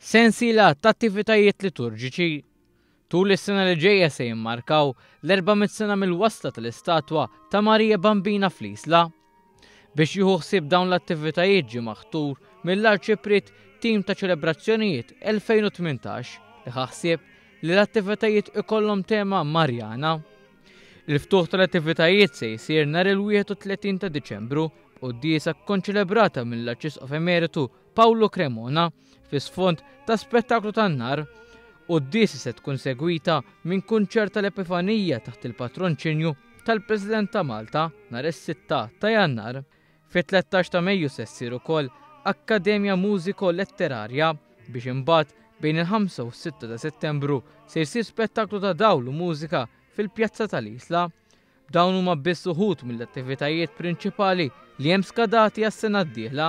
Sensiela ta' attivitajiet liturġiċi. Tul is-sena li ġejja se jimmarkaw l-400 sena mill-wasla tal-istatwa ta' Marija Bambina fl-Isla. Biex jieħu ħsieb dawn l-attivitajiet ġie maħtur mill-Arċipret tim ta' ċelebrazzjonijiet 2018 li ħaħsieb li l-attivitajiet ikollhom tema Marjana. Il-ftuħ tal-attivitajiet se jsir nhar il-31 ta' Diċembru u d-diesa tkun ċelebrata mill-Arċisqof Emeritu Paolo Cremona fi sfond ta' spettaklu tan-nar u d-diesa se tkun segwita minn kunċert tal-Epifanija taħt il-patronċinju tal-President ta' Malta nhar is-6 ta' Jannar. Fit-13 ta' Mejju se ssir ukoll Akkademja Mużiko Letterarja biex imbagħad bejn il-5 u 6 ta' Settembru se jsir spettaklu ta' dawl u mużika fil-Pjazza tal-Isla. Dawn huma biss uħud mill-attivitajiet prinċipali li hemm skadati għas-sena d-dieħla.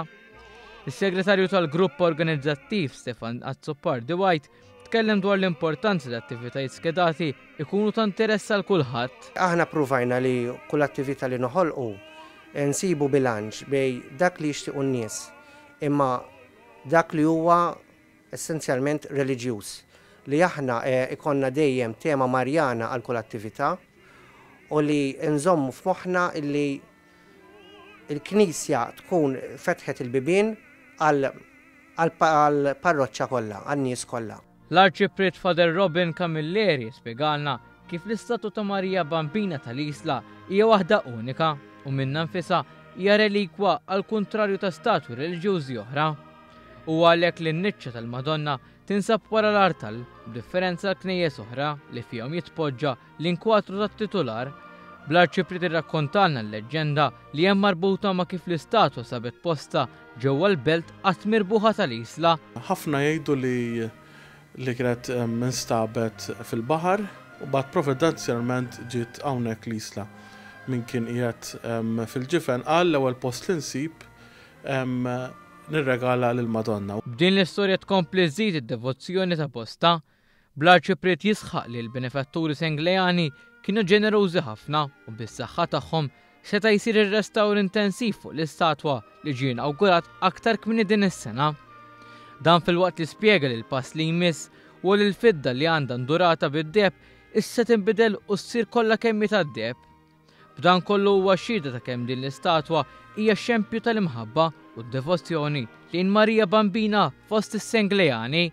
Is-segretarju tal-grupp organizzattiv Stefan Azzopardi White tkellem dwar l-importanza li attivitajiet skedati ikunu ta' interess għal kulħadd. Aħna pruvajna li kull attività li noħolqu nsibu bilanċ bej dak li jixtiequ n-nies imma dak li huwa essenzjalment reliġjuż li aħna ikonna dejjem tema Marjana għal kull attività u li nżommu f'moħħna li il-Knisja tkun fetħet il-bibien għal parroċċa kollha, għan-nies kollha. L-Arċipret Father Robin Camilleri spjegalna kif l-istatwa ta' Marija Bambina tal-Isla hija waħda unika u minnha nfisha hija relikwa għal kuntrarju ta' statwi reliġjużi oħra. U għalhekk li n-niċċa tal-Madonna tinsab wara l-artal b'differenza l-knejjes oħra li fihom jitpoġġa l-inkwatru tat-titular. Bl-Arċipret irrakkontalna l-leġġenda li hemm marbuta ma' kif l-istatwa sabet posta ġewwa l-belt qatt mirbuħa tal-Isla. Ħafna jgħidu li kienet minstabet fil-baħar u bad provvidenzjalment ġiet hawnhekk l-Isla. Min kien qiegħed fil-ġifen qal l-ewwel post li nsib nirregala lill-Madonna. B'din l-istorja tkompli żżid id-devozzjoni ta' posta, bl-Arċipret jisħaq li l-benefatturi Senglejani kienu ġenerużi ħafna u bis-saħħa tagħhom seta' jsir ir-restawr intensiv fuq l-istatwa li ġie inawgurat aktar kmini din is-sena. Dan fil-waqt li spjega li l-pass li jmiss u li l-fidda li għandha ndurata bid-deb issa tinbidel u ssir kollha kemmi tad-deb. B'dan kollu huwa xhieda ta' kemm din l-istatwa hija xempju tal-imħabba u d-devozzjoni lejn Marija Bambina fost is-Senglejani.